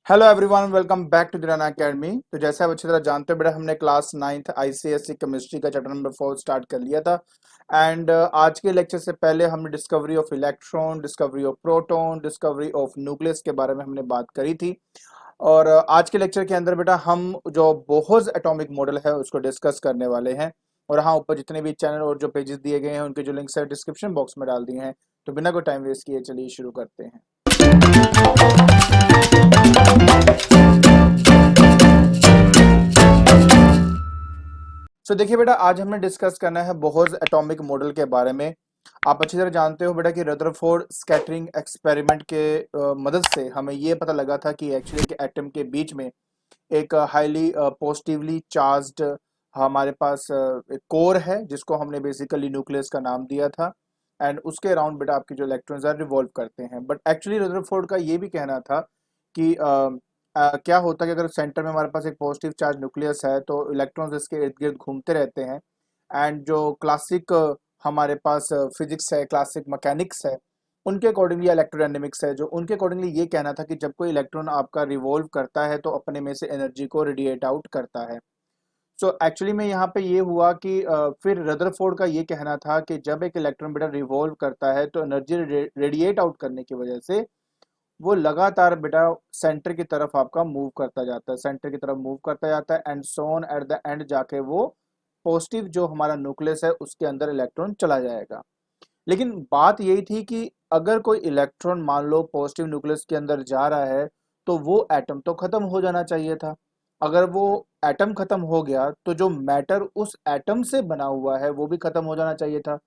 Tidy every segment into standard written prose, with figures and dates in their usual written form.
Hello everyone, welcome back to the Rana academy. तो जैसे आप अच्छी तरह जानते हो बेटा, हमने क्लास 9th आईसीएसई केमिस्ट्री का चैप्टर नंबर 4 स्टार्ट कर लिया था। एंड आज के लेक्चर से पहले हमने discovery of electron, discovery of proton, discovery of nucleus के बारे में हमने बात करी थी। और आज के लेक्चर के अंदर बेटा हम जो बोहर्स एटॉमिक मॉडल है उसको डिस्कस करने वाले हैं। और हाँ, ऊपर जितने भी चैनल और जो पेजेस दिए गए हैं उनके जो लिंक्स है डिस्क्रिप्शन बॉक्स में डाल दिए हैं। तो बिना कोई टाइम वेस्ट किए चलिए शुरू करते हैं। देखिए बेटा, आज हमने डिस्कस करना है बोहर्स एटॉमिक मॉडल के बारे में। आप अच्छी तरह जानते हो बेटा कि रदरफोर्ड स्कैटरिंग एक्सपेरिमेंट के मदद से हमें ये पता लगा था कि एक्चुअली के एटम के बीच में एक हाईली पॉजिटिवली चार्ज्ड हमारे पास एक कोर है, जिसको हमने बेसिकली न्यूक्लियस का नाम दिया था। एंड उसके अराउंड बेटा आपके जो इलेक्ट्रॉन्स है रिवॉल्व करते हैं। बट एक्चुअली रदरफोर्ड का ये भी कहना था कि क्या होता है कि अगर सेंटर में हमारे पास एक पॉजिटिव चार्ज न्यूक्लियस है तो इलेक्ट्रॉन्स इसके इर्द गिर्द घूमते रहते हैं। एंड जो क्लासिक हमारे पास फिजिक्स है, क्लासिक मैकेनिक्स है, उनके अकॉर्डिंगली इलेक्ट्रोडायनेमिक्स है, जो उनके अकॉर्डिंगली ये कहना था कि जब कोई इलेक्ट्रॉन आपका रिवॉल्व करता है तो अपने में से एनर्जी को रेडिएट आउट करता है। सो एक्चुअली में यहाँ पे ये हुआ कि फिर रदरफोर्ड का ये कहना था कि जब एक इलेक्ट्रॉन बेटा रिवॉल्व करता है तो एनर्जी रेडिएट आउट करने की वजह से वो लगातार बेटा सेंटर की तरफ आपका मूव करता जाता है, सेंटर की तरफ मूव करता जाता है। And soon at the end जाके वो पॉजिटिव जो हमारा न्यूक्लियस है उसके अंदर इलेक्ट्रॉन चला जाएगा। लेकिन बात यही थी कि अगर कोई इलेक्ट्रॉन मान लो पॉजिटिव न्यूक्लियस के अंदर जा रहा है तो वो एटम तो खत्म हो जाना चाहिए था। अगर वो एटम खत्म हो गया तो जो मैटर उस एटम से बना हुआ है वो भी खत्म हो जाना चाहिए था।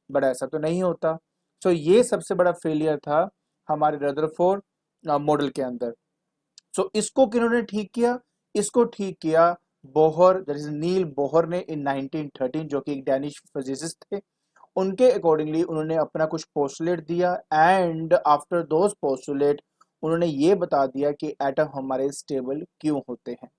बट ऐसा तो नहीं होता। सो ये सबसे बड़ा फेलियर था हमारे रदरफोर्ड मॉडल के अंदर। सो इसको किन्होंने ठीक किया? इसको ठीक किया Bohr, that is Niels Bohr ने इन 1913, जो कि एक डैनिश फिजिसिस्ट थे। उनके अकॉर्डिंगली उन्होंने अपना कुछ पोस्टुलेट दिया। एंड आफ्टर दोज पोस्टुलेट उन्होंने ये बता दिया कि एटम हमारे स्टेबल क्यों होते हैं।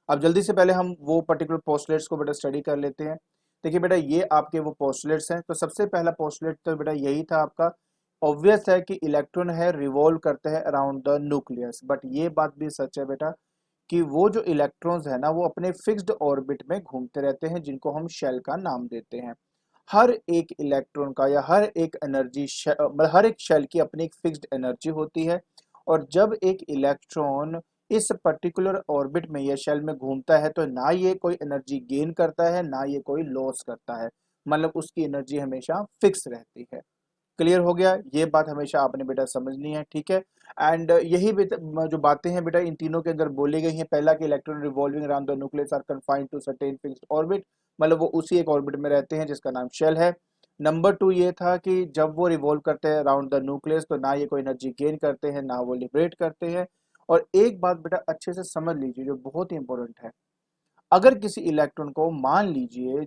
अब जल्दी से पहले हम वो पर्टिकुलर पोस्टुलेट्स को बेटा स्टडी कर लेते हैं। देखिए बेटा, ये आपके वो पोस्टुलेट्स हैं। तो सबसे पहला पोस्टुलेट तो बेटा यही था आपका, ऑब्वियस है कि इलेक्ट्रॉन है रिवॉल्व करते हैं अराउंड द न्यूक्लियस। बट ये बात भी सच है बेटा कि वो जो इलेक्ट्रॉन्स है ना वो अपने फिक्स्ड ऑर्बिट में घूमते रहते हैं, जिनको हम शेल का नाम देते हैं। हर एक इलेक्ट्रॉन का या हर एक एनर्जी मतलब हर एक शेल की अपनी एक फिक्स्ड एनर्जी होती है। और जब एक इलेक्ट्रॉन इस पर्टिकुलर ऑर्बिट में या शेल में घूमता है तो ना ये कोई एनर्जी गेन करता है ना ये कोई लॉस करता है, मतलब उसकी एनर्जी हमेशा फिक्स रहती है। क्लियर हो गया? ये बात हमेशा आपने बेटा समझनी है, ठीक है। एंड यही जो बातें हैं बेटा इन तीनों के अंदर बोली गई हैं। पहला कि electron revolving around the nucleus are confined to certain fixed orbit, मतलब वो उसी एक ऑर्बिट में रहते हैं जिसका नाम शेल है। नंबर 2 ये था कि जब वो रिवॉल्व करते हैं अराउंड द न्यूक्लियस तो ना ये कोई एनर्जी गेन करते हैं ना वो लिबरेट करते हैं। और एक बात बेटा अच्छे से समझ लीजिए जो बहुत ही इंपॉर्टेंट है, अगर किसी इलेक्ट्रॉन को मान लीजिए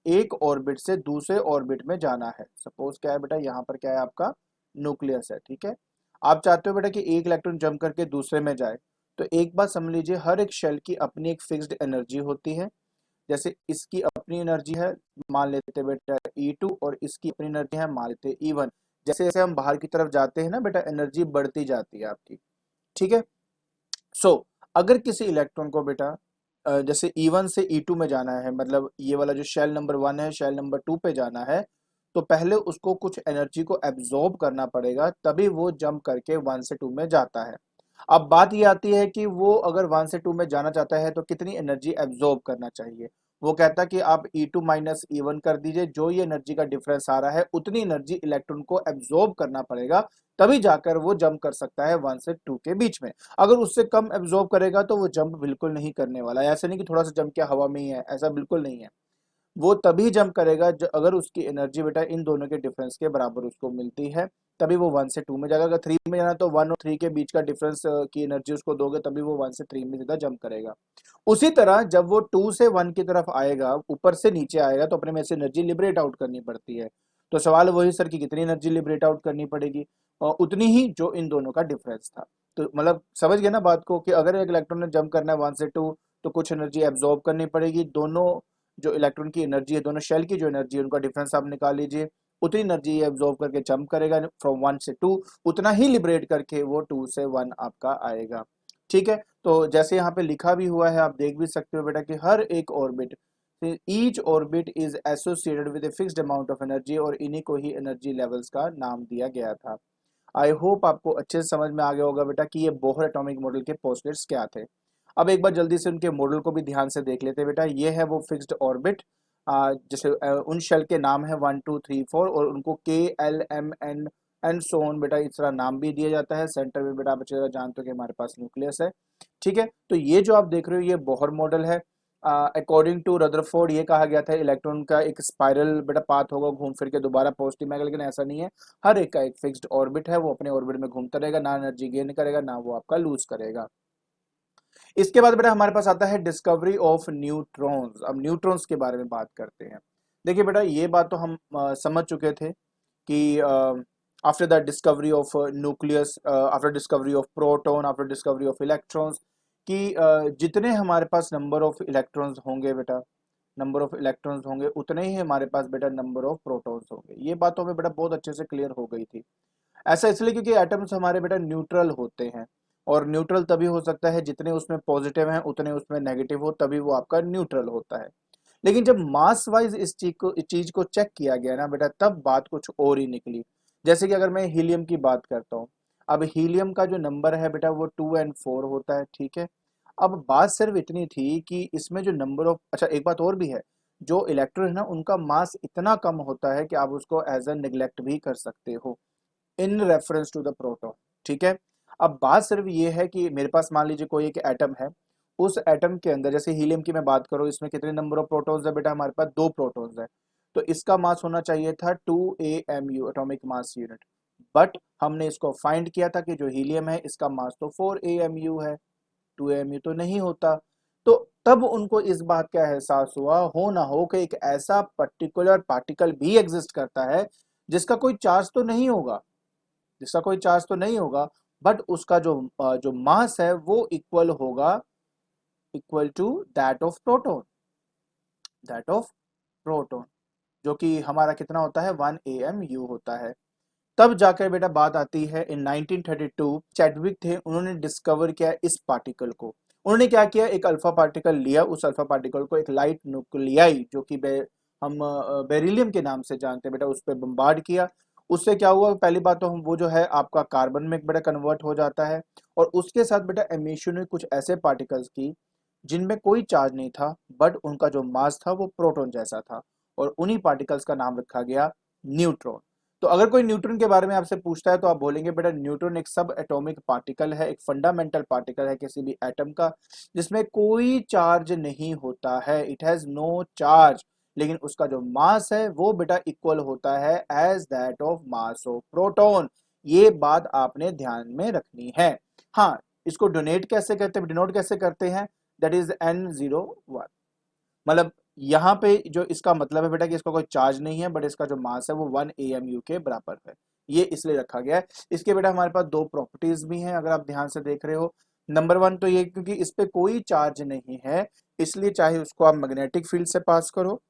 एक ऑर्बिट से दूसरे ऑर्बिट में जाना है, सपोज क्या है बेटा, यहाँ पर क्या है आपका न्यूक्लियस है, ठीक है। आप चाहते हो बेटा कि एक इलेक्ट्रॉन जंप करके दूसरे में जाए, तो एक बात समझ लीजिए, हर एक शेल की अपनी एक फिक्स्ड एनर्जी होती है। जैसे इसकी अपनी एनर्जी है, मान लेते बेटा E2, और इसकी अपनी एनर्जी है, मान लेते E1। जैसे जैसे हम बाहर की तरफ जाते हैं ना बेटा, एनर्जी बढ़ती जाती है आपकी, ठीक है। सो अगर किसी इलेक्ट्रॉन को बेटा जैसे E1 से E2 में जाना है, मतलब ये वाला जो शेल नंबर 1 है शेल नंबर 2 पे जाना है, तो पहले उसको कुछ एनर्जी को एब्जॉर्ब करना पड़ेगा, तभी वो जंप करके 1 से 2 में जाता है। अब बात ये आती है कि वो अगर 1 से 2 में जाना चाहता है तो कितनी एनर्जी एब्जॉर्ब करना चाहिए। वो कहता है कि आप E2 माइनस E1 कर दीजिए, जो ये एनर्जी का डिफरेंस आ रहा है उतनी एनर्जी इलेक्ट्रॉन को एब्जॉर्ब करना पड़ेगा, तभी जाकर वो जंप कर सकता है 1 से 2 के बीच में। अगर उससे कम एब्जॉर्ब करेगा तो वो जंप बिल्कुल नहीं करने वाला है। ऐसा नहीं कि थोड़ा सा जंप किया हवा में ही है, ऐसा बिल्कुल नहीं है। वो तभी जंप करेगा अगर उसकी एनर्जी बेटा इन दोनों के डिफरेंस के बराबर उसको मिलती है, तभी वो 1 से 2 में जाएगा। अगर 3 में जाना तो 1 और 3 के बीच का डिफरेंस की एनर्जी उसको दोगे, तभी वो 1 से 3 में सीधा जंप करेगा। उसी तरह जब वो 2 से 1 की तरफ आएगा, ऊपर से नीचे आएगा, तो अपने में से एनर्जी लिबरेट आउट करनी पड़ती है। तो सवाल वही सर कि कितनी एनर्जी लिबरेट आउट करनी पड़ेगी, और उतनी ही जो इन दोनों का डिफरेंस था। तो मतलब समझ गए ना बात को, कि अगर एक इलेक्ट्रॉन ने जंप करना है 1 से 2 तो कुछ एनर्जी एब्जॉर्ब करनी पड़ेगी। दोनों जो इलेक्ट्रॉन की एनर्जी है, दोनों शेल की जो एनर्जी है, उनका डिफरेंस आप निकाल लीजिए। उतनी एनर्जी एब्जॉर्ब करके जंप करेगा फ्रॉम 1 से 2, उतना ही लिबरेट करके वो 2 से 1 आपका आएगा, ठीक है। तो जैसे यहाँ पे लिखा भी हुआ है, आप देख भी सकते हो बेटा कि हर एक orbit, each orbit is associated with a fixed amount of energy, और इन्हीं को ही एनर्जी लेवल्स का नाम दिया गया था। आई होप आपको अच्छे से समझ में आ गया होगा बेटा कि ये बोहर एटॉमिक मॉडल के पोस्टलेट्स क्या थे। अब एक बार जल्दी से उनके मॉडल को भी ध्यान से देख लेते हैं बेटा। ये है वो फिक्स्ड ऑर्बिट, जैसे उन शेल के नाम है 1 2 3 4, और उनको KLMN एंड सो ऑन बेटा इस तरह नाम भी दिया जाता है। सेंटर में बेटा बच्चे जानते हो कि हमारे पास न्यूक्लियस है, ठीक है। तो ये जो आप देख रहे हो ये बोहर मॉडल है। अकॉर्डिंग टू रदरफोर्ड ये कहा गया था इलेक्ट्रॉन का एक स्पाइरल बेटा पाथ होगा, घूम फिर के दोबारा पॉजिटिव में आएगा, लेकिन ऐसा नहीं है। हर एक का एक फिक्स्ड ऑर्बिट है, वो अपने ऑर्बिट में घूमता रहेगा, ना एनर्जी गेन करेगा ना वो आपका लूज करेगा। इसके बाद बेटा हमारे पास आता है डिस्कवरी ऑफ न्यूट्रॉन्स। अब न्यूट्रॉन्स के बारे में बात करते हैं। देखिए बेटा ये बात तो हम समझ चुके थे कि after the discovery of nucleus, after discovery of proton, after discovery of electrons, कि जितने हमारे पास नंबर ऑफ इलेक्ट्रॉन्स होंगे बेटा, नंबर ऑफ इलेक्ट्रॉन्स होंगे उतने ही हमारे पास बेटा नंबर ऑफ प्रोटॉन्स होंगे। ये बात तो हमें बेटा बहुत अच्छे से क्लियर हो गई थी। ऐसा इसलिए क्योंकि एटम्स हमारे बेटा न्यूट्रल होते हैं, और न्यूट्रल तभी हो सकता है जितने उसमें पॉजिटिव हैं उतने उसमें नेगेटिव हो, तभी वो आपका न्यूट्रल होता है। लेकिन जब मास वाइज इस चीज को चेक किया गया ना बेटा, तब बात कुछ और ही निकली। जैसे कि अगर मैं हीलियम की बात करता हूँ, अब हीलियम का जो नंबर है बेटा वो 2 और 4 होता है, ठीक है। अब बात सिर्फ इतनी थी कि इसमें जो नंबर ऑफ, अच्छा एक बात और भी है, जो इलेक्ट्रॉन है ना उनका मास इतना कम होता है कि आप उसको एज अ निगलेक्ट भी कर सकते हो in reference to the proton, ठीक है। अब बात सिर्फ ये है कि मेरे पास मान लीजिए कोई एक एटम है, उस एटम के अंदर जैसे हीलियम की मैं बात करूं, इसमें कितने नंबर ऑफ प्रोटॉन्स है बेटा, हमारे पास 2 प्रोटॉन्स है। तो इसका मास होना चाहिए था 2 AMU atomic mass unit, but हमने इसको फाइंड किया था कि जो हीलियम है इसका मास तो 4 AMU है, 2 AMU तो नहीं होता। तो तब उनको इस बात का एहसास हुआ, हो ना हो कि एक ऐसा पर्टिकुलर पार्टिकल भी एग्जिस्ट करता है जिसका कोई चार्ज तो नहीं होगा, जिसका कोई चार्ज तो नहीं होगा, बट उसका जो मास है वो इक्वल होगा, equal to that of proton, that of proton, जो कि हमारा कितना होता है 1 AMU होता है। तब जाकर बेटा बात आती है इन 1932 चैडविक थे, उन्होंने डिस्कवर किया इस पार्टिकल को। उन्होंने क्या किया, एक अल्फा पार्टिकल लिया, उस अल्फा पार्टिकल को एक लाइट न्यूक्लियाई जो कि हम बेरिलियम के नाम से जानते हैं बेटा, उस पर बम्बार्ड किया। उससे क्या हुआ, पहली बात तो हम वो जो है आपका कार्बन में बेटा कन्वर्ट हो जाता है, और उसके साथ बेटा एमिशन हुई कुछ ऐसे पार्टिकल्स की जिनमें कोई चार्ज नहीं था, बट उनका जो मास था वो प्रोटॉन जैसा था, और उन्हीं पार्टिकल्स का नाम रखा गया न्यूट्रॉन। तो अगर कोई न्यूट्रॉन के बारे में आपसे पूछता है तो आप बोलेंगे बेटा न्यूट्रॉन एक सब एटॉमिक पार्टिकल है, एक फंडामेंटल पार्टिकल है किसी भी एटम का, जिसमें कोई चार्ज नहीं होता है, इट हैज नो चार्ज, लेकिन उसका जो मास है वो बेटा इक्वल होता है as that of mass of proton. ये बात आपने ध्यान में रखनी है। हाँ, इसको डोनेट कैसे करते हैं, डिनोट कैसे करते हैं, दैट इज N01। मतलब यहाँ पे जो इसका मतलब है बेटा कि इसका कोई चार्ज नहीं है, बट इसका जो मास है वो 1 AMU के बराबर है, ये इसलिए रखा गया है। इसके बेटा हमारे पास दो प्रॉपर्टीज भी हैं, अगर आप ध्यान से देख रहे हो। नंबर वन तो ये क्योंकि इस पे कोई चार्ज नहीं है, इसलिए चाहे उसको आप मैग्नेटिक फील्ड से पास करो,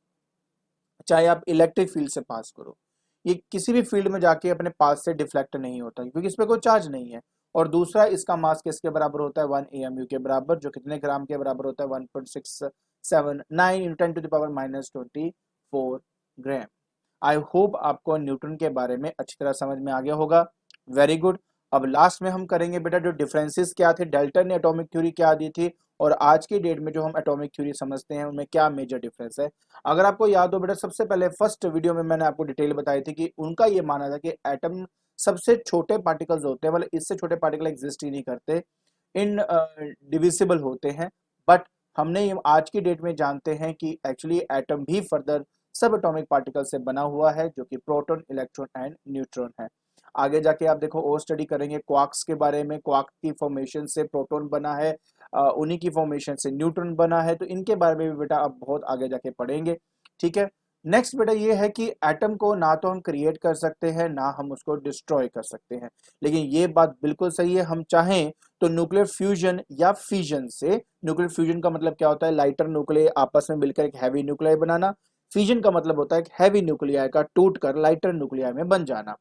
चाहे आप इलेक्ट्रिक फील्ड से पास करो, ये किसी भी फील्ड में जाके अपने पास से डिफ्लेक्ट नहीं होता क्योंकि इस पे कोई चार्ज नहीं है। और दूसरा, इसका मास किसके बराबर होता है, 1 AMU के बराबर, जो कितने ग्राम के बराबर होता है, 1.679 इंटू 10⁻24 ग्राम। आई होप आपको न्यूटन के बारे में अच्छी तरह समझ में आ गया होगा। Very good. अब लास्ट में हम करेंगे बेटा जो डिफरेंसेस क्या थे, डाल्टन ने एटॉमिक थ्योरी क्या दी थी, और आज की डेट में जो हम एटॉमिक थ्योरी समझते हैं उनमें क्या मेजर डिफरेंस है। अगर आपको याद हो बेटा, सबसे पहले फर्स्ट वीडियो में मैंने आपको डिटेल बताई थी कि उनका ये मानना था कि एटम सबसे छोटे पार्टिकल्स होते हैं, मतलब इससे छोटे पार्टिकल एग्जिस्ट ही नहीं करते, इन डिविजिबल होते हैं। बट हमने आज की डेट में जानते हैं कि एक्चुअली एटम भी फर्दर सब एटॉमिक पार्टिकल से बना हुआ है, जो कि प्रोटॉन, इलेक्ट्रॉन एंड न्यूट्रॉन है। आगे जाके आप देखो और स्टडी करेंगे क्वार्क्स के बारे में, क्वार्क की फॉर्मेशन से प्रोटॉन बना है, उन्हीं की फॉर्मेशन से न्यूट्रॉन बना है, तो इनके बारे में भी बेटा आप बहुत आगे जाके पढ़ेंगे, ठीक है। नेक्स्ट बेटा ये है कि एटम को ना तो हम क्रिएट कर सकते हैं ना हम उसको डिस्ट्रॉय कर सकते हैं, लेकिन ये बात बिल्कुल सही है, हम चाहें तो न्यूक्लियर फ्यूजन या फिजन से, न्यूक्लियर फ्यूजन का मतलब क्या होता है, लाइटर न्यूक्लियाई आपस में मिलकर एक हैवी न्यूक्लियाई बनाना, फिजन का मतलब होता है एक हैवी न्यूक्लियाई का टूटकर लाइटर न्यूक्लियाई में बन जाना।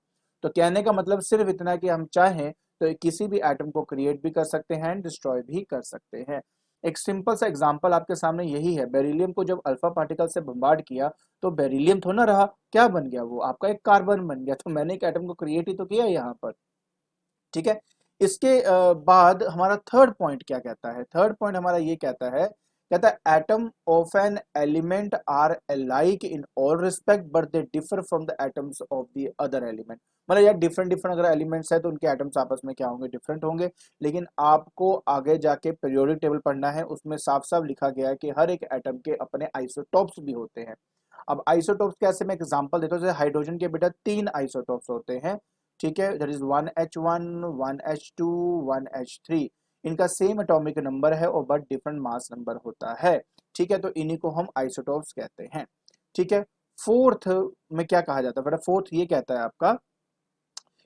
तो कहने का मतलब सिर्फ इतना है कि हम चाहें तो किसी भी एटम को क्रिएट भी कर सकते हैं, डिस्ट्रॉय भी कर सकते हैं। एक सिंपल सा एग्जांपल आपके सामने यही है, बेरिलियम को जब अल्फा पार्टिकल से बम्बार्ड किया तो बेरिलियम थोड़ा ना रहा, क्या बन गया, वो आपका एक कार्बन बन गया। तो मैंने एक एटम को क्रिएट ही तो किया यहाँ पर, ठीक है। इसके बाद हमारा थर्ड पॉइंट क्या कहता है, थर्ड पॉइंट हमारा ये कहता है atom of an element are alike in all respect but they differ from the atoms of the other element. मतलब यार डिफरेंट डिफरेंट अगर एलिमेंट्स है तो उनके एटम्स आपस में क्या होंगे, डिफरेंट होंगे। लेकिन आपको आगे जाके पीरियोडिक टेबल पढ़ना है, उसमें साफ साफ लिखा गया है कि हर एक एटम के अपने आइसोटॉप्स भी होते हैं। अब आइसोटॉप्स कैसे, मैं एग्जांपल देता हूँ, जैसे हाइड्रोजन के बेटा 3 आइसोटॉप्स होते हैं, ठीक है, that is 1H1, 1H2, 1H3। इनका सेम एटॉमिक नंबर है और बट डिफरेंट मास नंबर होता है, ठीक है। तो इन्हीं को हम आइसोटॉप्स कहते हैं, ठीक है। फोर्थ में क्या कहा जाता है बेटा, फोर्थ ये कहता है आपका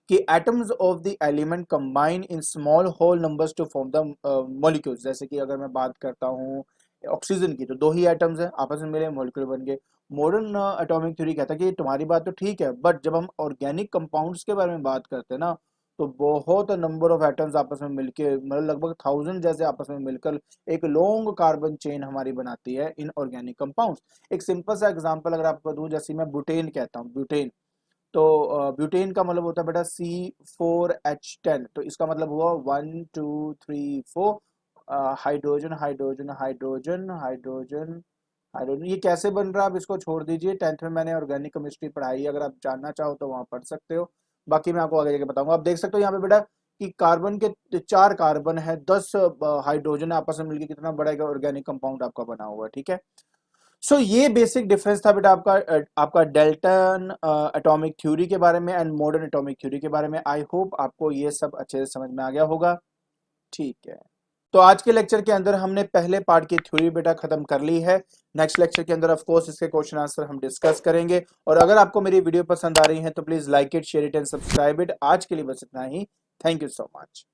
कि atoms of the element combine in small whole numbers to form the molecules. जैसे कि अगर मैं बात करता हूँ ऑक्सीजन की, तो 2 ही एटम्स हैं, आपस में मिले मॉलिक्यूल बन गए। मॉडर्न एटॉमिक थ्योरी कहता है कि तुम्हारी बात तो ठीक है, बट जब हम ऑर्गेनिक कंपाउंड्स के बारे में बात करते हैं ना, तो बहुत नंबर ऑफ एटम्स आपस में मिलके, मतलब लगभग 1000 जैसे आपस में मिलकर एक लॉन्ग कार्बन चेन हमारी बनाती है इन ऑर्गेनिक कंपाउंड्स। एक सिंपल सा एग्जांपल अगर आपको दूं, जैसे मैं ब्यूटेन कहता हूँ, ब्यूटेन, तो ब्यूटेन का मतलब होता है बेटा C4H10, तो इसका मतलब हुआ 1 2 3 4 hydrogen hydrogen hydrogen hydrogen hydrogen. ये कैसे बन रहा है आप इसको छोड़ दीजिए, 10th में मैंने ऑर्गेनिक केमिस्ट्री पढ़ाई है, अगर आप जानना चाहो तो वहां पढ़ सकते हो, बाकी मैं आपको आगे जाके बताऊंगा। आप देख सकते हो यहाँ पे बेटा कि कार्बन के 4 कार्बन है, 10 हाइड्रोजन आपस में मिलकर कितना बड़ा ऑर्गेनिक कंपाउंड आपका बना हुआ है, ठीक है। सो ये बेसिक डिफरेंस था बेटा आपका डेल्टन एटॉमिक थ्योरी के बारे में एंड मॉडर्न एटॉमिक थ्योरी के बारे में। आई होप आपको ये सब अच्छे से समझ में आ गया होगा, ठीक है। तो आज के लेक्चर के अंदर हमने पहले पार्ट की थ्योरी बेटा खत्म कर ली है। नेक्स्ट लेक्चर के अंदर ऑफ कोर्स इसके क्वेश्चन आंसर हम डिस्कस करेंगे। और अगर आपको मेरी वीडियो पसंद आ रही है तो please like it, share it and subscribe it. आज के लिए बस इतना ही। Thank you so much.